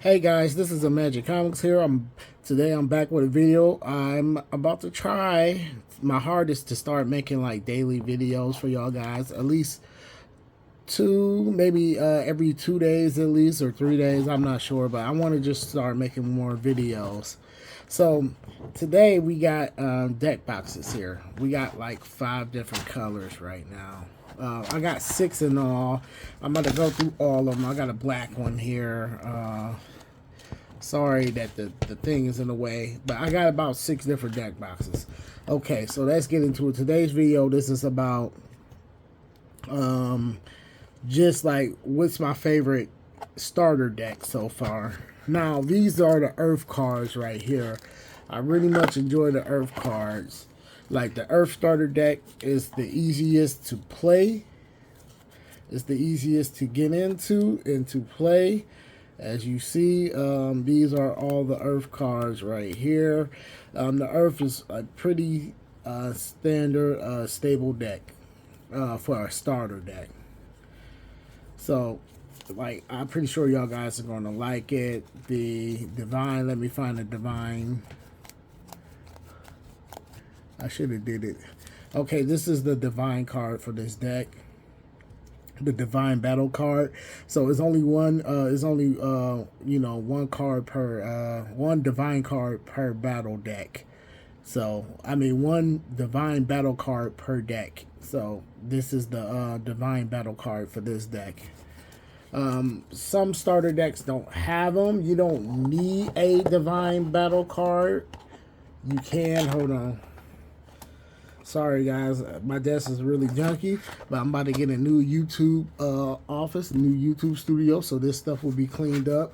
Hey guys, this is Emagine Comics here. Today I'm back with a video. I'm about to try my hardest to start making like daily videos for y'all guys. At least two, maybe every 2 days at least, or 3 days. I'm not sure, but I want to just start making more videos. So today we got deck boxes here. We got like 5 different colors right now. I got 6 in all. I'm about to go through all of them. I got a black one here. Sorry that the thing is in the way, but I got about 6 different deck boxes. Okay, so let's get into it. Today's video, this is about just like what's my favorite starter deck so far. Now, these are the Earth cards right here. I really much enjoy the Earth cards. Like the Earth starter deck is the easiest to play. It's the easiest to get into and to play. As you see, these are all the Earth cards right here. The Earth is a pretty standard, stable deck for a starter deck. So, like, I'm pretty sure y'all guys are going to like it. The Divine, let me find the Divine. I should have did it. Okay, this is the Divine card for this deck. The Divine Battle card. So it's only one. It's only one card per one Divine card per battle deck. So I mean one Divine Battle card per deck. So this is the Divine Battle card for this deck. Some starter decks don't have them. You don't need a Divine Battle card. You can hold on. Sorry guys, my desk is really junky, but I'm about to get a new YouTube office, a new YouTube studio, so this stuff will be cleaned up,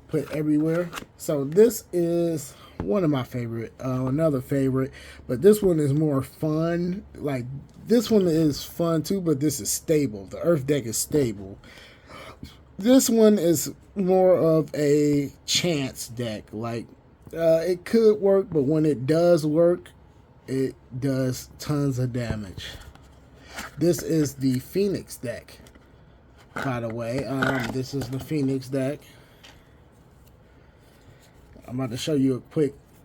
put everywhere. So this is one of my favorite, another favorite, but this one is more fun. Like this one is fun too, but this is stable. The Earth deck is stable. This one is more of a chance deck. Like it could work, but when it does work, it does tons of damage. This is the Phoenix deck, by the way. This is the Phoenix deck. I'm about to show you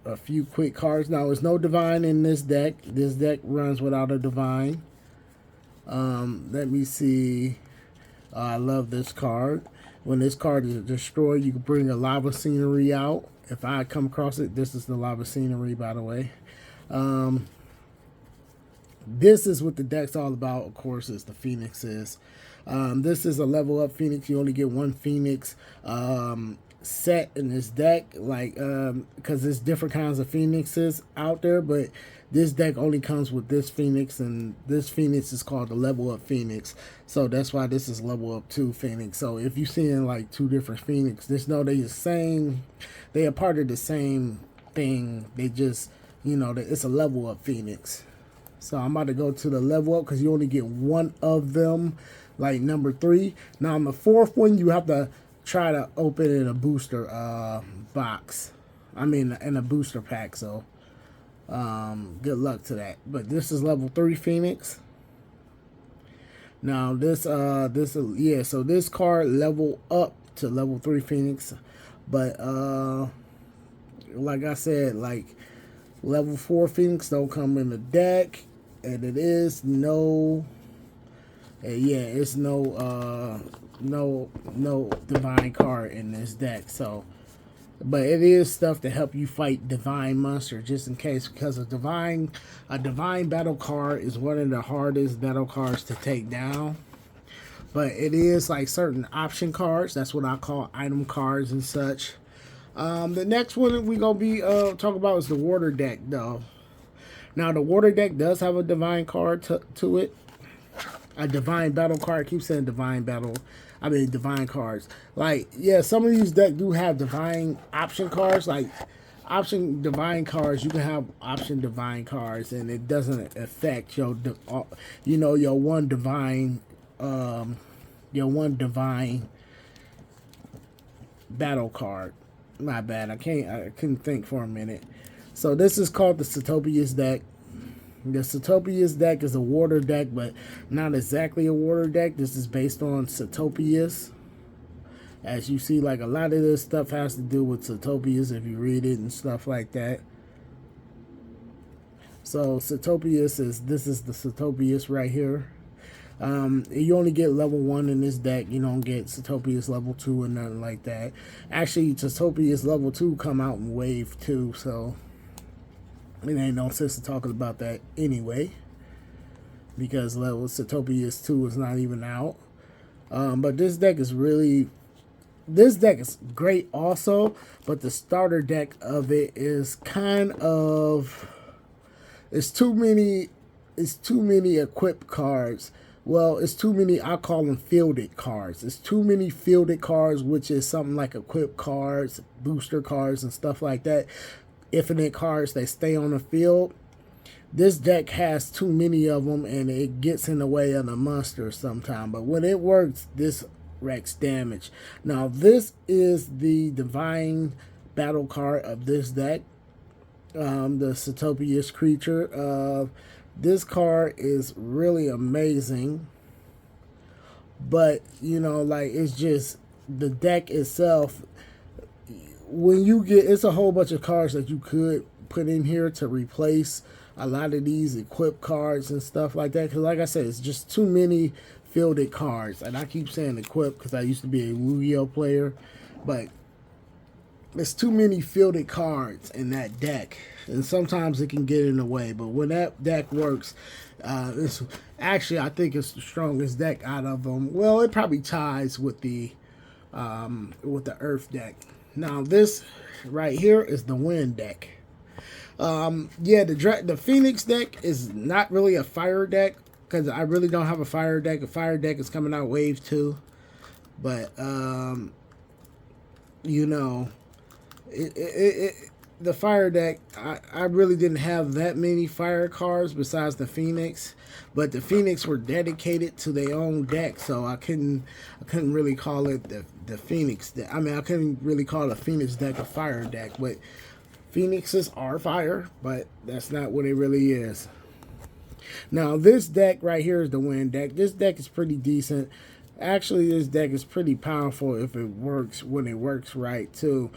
a few quick cards. Now, there's no Divine in this deck. This deck runs without a Divine. Let me see. I love this card. When this card is destroyed, you can bring a lava scenery out. If I come across it, this is the lava scenery, by the way. This is what the deck's all about, of course, is the Phoenixes. This is a level up Phoenix. You only get one Phoenix set in this deck, like because there's different kinds of Phoenixes out there, but this deck only comes with this Phoenix, and this Phoenix is called the level up Phoenix. So that's why this is level up 2 Phoenix. So if you're seeing like 2 different Phoenix, just know they're the same. They are part of the same thing. They just, it's a level up Phoenix. So I'm about to go to the level up because you only get one of them, like number 3. Now on the 4th one, you have to try to open in a booster box. I mean, in a booster pack. So good luck to that. But this is level 3 Phoenix. Now so this card level up to level 3 Phoenix, but like I said, like level 4 Phoenix don't come in the deck, and it is no, it's no Divine card in this deck. So, but it is stuff to help you fight Divine monster, just in case, because a Divine Battle card is one of the hardest battle cards to take down. But it is like certain option cards. That's what I call item cards and such. The next one we gonna be talking about is the water deck, though. Now the water deck does have a Divine card to it. A Divine Battle card. I keep saying Divine Battle. I mean Divine cards. Like, yeah, some of these decks do have Divine option cards. Like option Divine cards, you can have option Divine cards, and it doesn't affect your one Divine Battle card. My bad. I couldn't think for a minute. So this is called the Satopius deck. The Satopius deck is a water deck, but not exactly a water deck. This is based on Satopius. As you see, like a lot of this stuff has to do with Satopias if you read it and stuff like that. So Satopias this is the Satopias right here. You only get level 1 in this deck. You don't get Satopias level 2 and nothing like that. Actually, Satopias level 2 come out in wave 2, so it ain't no sense of talking about that anyway, because level Satopias 2 is not even out. But this deck is great also, but the starter deck of it is kind of, it's too many equip cards. Well, it's too many, I call them fielded cards. It's too many fielded cards, which is something like equip cards, booster cards, and stuff like that. Infinite cards that stay on the field. This deck has too many of them, and it gets in the way of the monster sometimes. But when it works, this wrecks damage. Now, this is the Divine Battle card of this deck. The Satopias creature. This card is really amazing, but you know, like, it's just the deck itself. When you get, it's a whole bunch of cards that you could put in here to replace a lot of these equip cards and stuff like that. Because like I said, it's just too many fielded cards, and I keep saying equip because I used to be a Yu-Gi-Oh player, but there's too many fielded cards in that deck, and sometimes it can get in the way. But when that deck works, it's actually, I think it's the strongest deck out of them. Well, it probably ties with the Earth deck. Now this right here is the Wind deck. Yeah, the Phoenix deck is not really a fire deck, because I really don't have a fire deck. A fire deck is coming out wave 2, but you know, the fire deck, I really didn't have that many fire cards besides the Phoenix, but the Phoenix were dedicated to their own deck, so I couldn't really call it the Phoenix deck. I mean, I couldn't really call the Phoenix deck a fire deck, but Phoenixes are fire, but that's not what it really is. Now this deck right here is the Wind deck. This deck is pretty decent. Actually, this deck is pretty powerful if it works, when it works right too.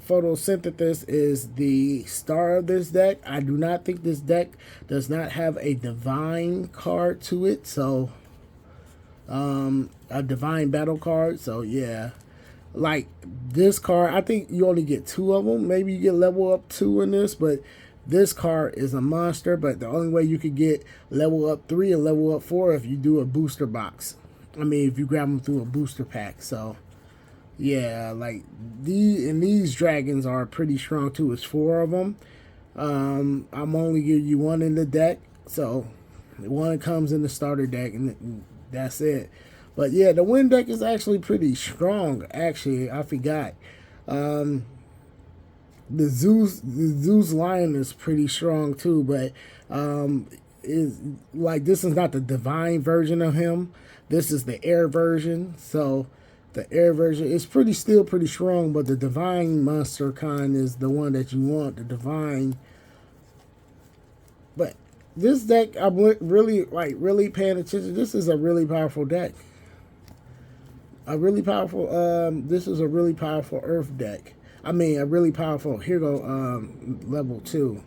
Photosynthesis is the star of this deck. I do not think this deck does not have a divine card to it, so a divine battle card. So yeah, like this card, I think you only get 2 of them. Maybe you get level up 2 in this, but this card is a monster. But the only way you could get level up 3 and level up 4 if you do a booster box. I mean, if you grab them through a booster pack. So yeah, like these dragons are pretty strong too. It's 4 of them. I'm only giving you 1 in the deck, so 1 comes in the starter deck, and that's it. But yeah, the Wind deck is actually pretty strong. Actually, I forgot. The Zeus Lion is pretty strong too, but is like, this is not the divine version of him. This is the air version. So the air version is still pretty strong, but the divine monster kind is the one that you want, the divine. But this deck, I'm really paying attention. This is a really powerful deck. This is a really powerful Earth deck. I mean, a really powerful, here go level 2,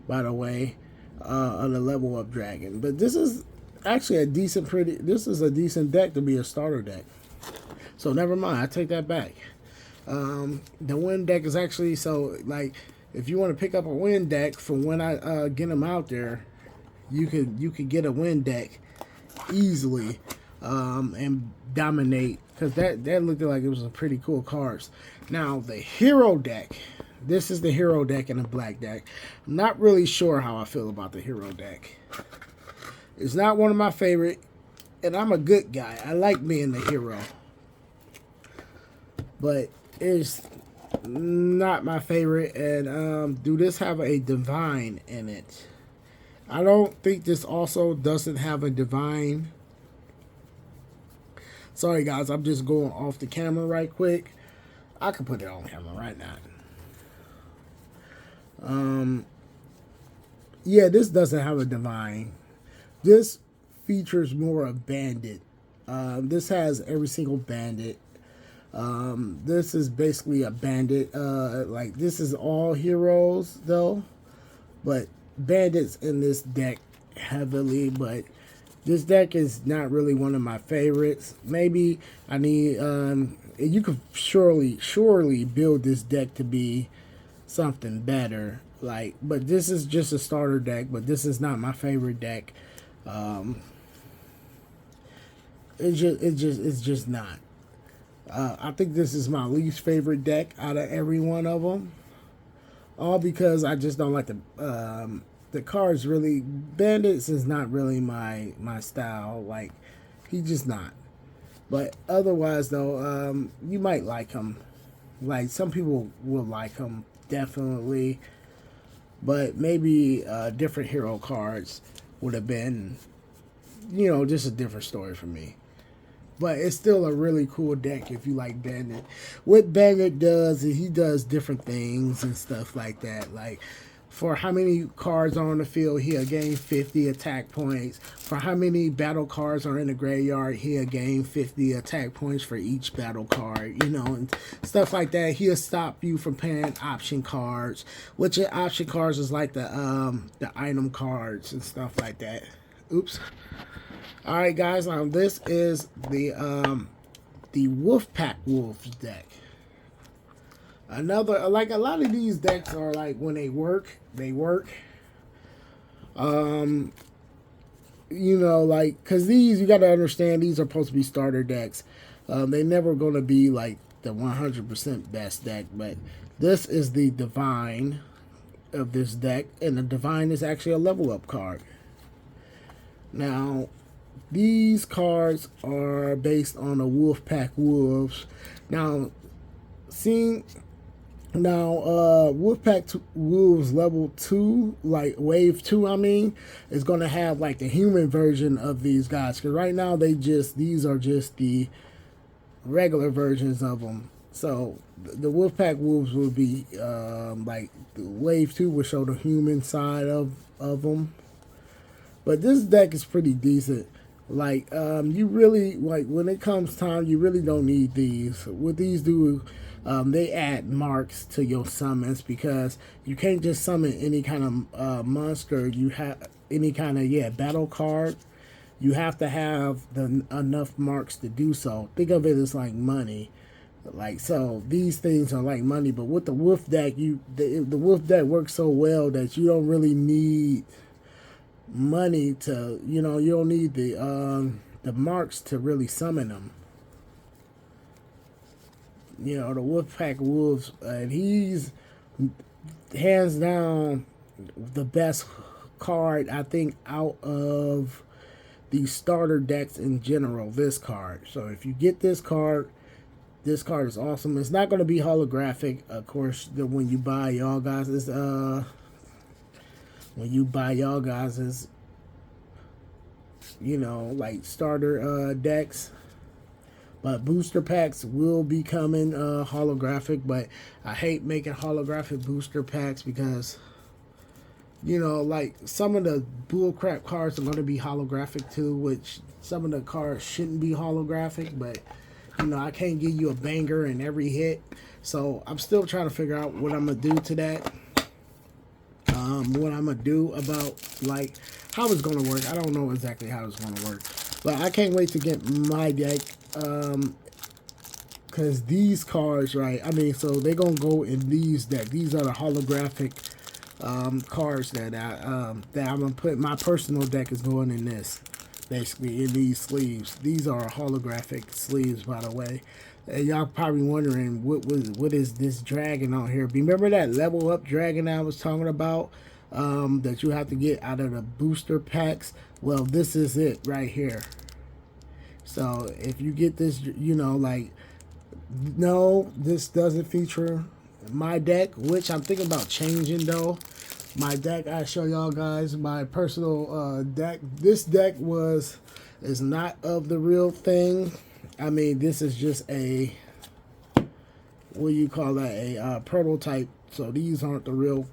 by the way, on the level up dragon. But this is actually this is a decent deck to be a starter deck. So never mind, I take that back. The Wind deck is actually, so like, if you want to pick up a Wind deck from when I get them out there, you could get a Wind deck easily and dominate, because that looked like it was a pretty cool cards. Now the Hero deck, this is the Hero deck and a black deck. I'm not really sure how I feel about the Hero deck. It's not one of my favorite, and I'm a good guy. I like being the hero, but it's not my favorite. And do this have a divine in it? I don't think this also doesn't have a divine. Sorry guys, I'm just going off the camera right quick. I can put it on camera right now. Yeah, this doesn't have a divine. This features more of bandit. This has every single bandit. This is basically a bandit. Like this is all heroes though, but bandits in this deck heavily. But this deck is not really one of my favorites. Maybe I need. You could surely build this deck to be something better. Like, but this is just a starter deck. But this is not my favorite deck. It's just not. I think this is my least favorite deck out of every one of them. All because I just don't like the cards. Really, bandits is not really my style. Like, he's just not. But otherwise, though, you might like him. Like, some people will like him, definitely. But maybe different hero cards would have been, just a different story for me. But it's still a really cool deck if you like Bandit. What Bandit does is he does different things and stuff like that. Like, for how many cards are on the field, he'll gain 50 attack points. For how many battle cards are in the graveyard, he'll gain 50 attack points for each battle card, and stuff like that. He'll stop you from playing option cards, which option cards is like the item cards and stuff like that. Oops. All right, guys. This is the Wolfpack Wolves deck. Another, like, a lot of these decks are like, when they work. Like, because these, you got to understand, these are supposed to be starter decks. They never going to be like the 100% best deck, but this is the Divine of this deck, and the Divine is actually a level up card. Now, these cards are based on the Wolfpack Wolves. Now, Wolfpack Wolves level 2, like wave 2, is going to have like the human version of these guys. Because right now, these are just the regular versions of them. So, the Wolfpack Wolves will be, like, the wave 2 will show the human side of them. But this deck is pretty decent. Like, you really, like, when it comes time, you really don't need these. What these do, they add marks to your summons, because you can't just summon any kind of monster. You have any kind of, battle card. You have to have enough marks to do so. Think of it as like money. Like, so these things are like money. But with the Wolf deck, the Wolf deck works so well that you don't really need money to, you don't need the marks to really summon them. The Wolfpack Wolves, and he's hands down the best card, I think, out of the starter decks in general. This card. So if you get this card is awesome. It's not going to be holographic, of course. When you buy y'all guys is like starter decks. But booster packs will be coming holographic. But I hate making holographic booster packs because, like, some of the bullcrap cards are going to be holographic too, which some of the cards shouldn't be holographic. But, I can't give you a banger in every hit. So I'm still trying to figure out what I'm going to do to that. What I'm going to do about, like, how it's going to work. I don't know exactly how it's going to work. But I can't wait to get my deck. Because these cards, right? So they're going to go in these decks. These are the holographic cards that I'm going to put. My personal deck is going in this. Basically, in these sleeves. These are holographic sleeves, by the way. And y'all probably wondering, what is this dragon on here? Remember that level up dragon I was talking about? That you have to get out of the booster packs? Well, this is it right here. So, if you get this, no, this doesn't feature my deck, which I'm thinking about changing, though. My deck, I show y'all guys my personal deck. This deck is not of the real thing. This is just a, what do you call that, a prototype. So these aren't the real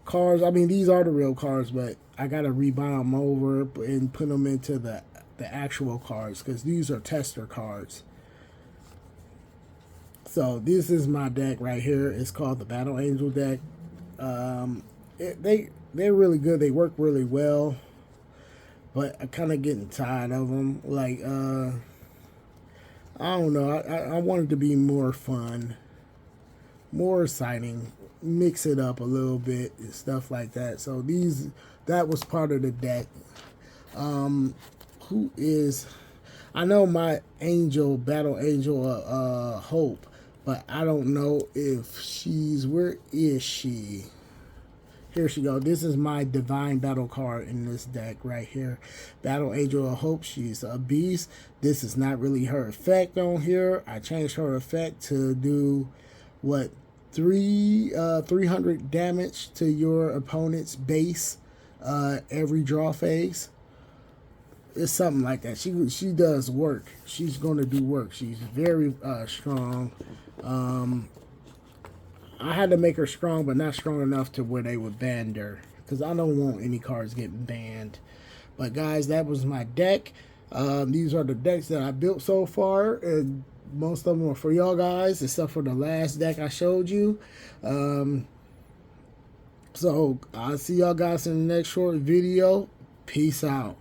cards. These are the real cards, but I gotta rebuy them over and put them into the actual cards, because these are tester cards. So this is my deck right here. It's called the Battle Angel deck. They're really good. They work really well, but I'm kind of getting tired of them. Like I don't know. I want it to be more fun, more exciting. Mix it up a little bit and stuff like that. So that was part of the deck. Who is? I know my angel, Battle Angel, Hope, but I don't know if she's. Where is she? Here she go. This is my Divine Battle card in this deck right here. Battle Angel of Hope. She's a beast. This is not really her effect on here. I changed her effect to do what 300 damage to your opponent's base every draw phase. It's something like that. She does work. She's going to do work. She's very strong. I had to make her strong, but not strong enough to where they would ban her, because I don't want any cards getting banned. But guys, that was my deck. These are the decks that I built so far, and most of them are for y'all guys, except for the last deck I showed you. So I'll see y'all guys in the next short video. Peace out.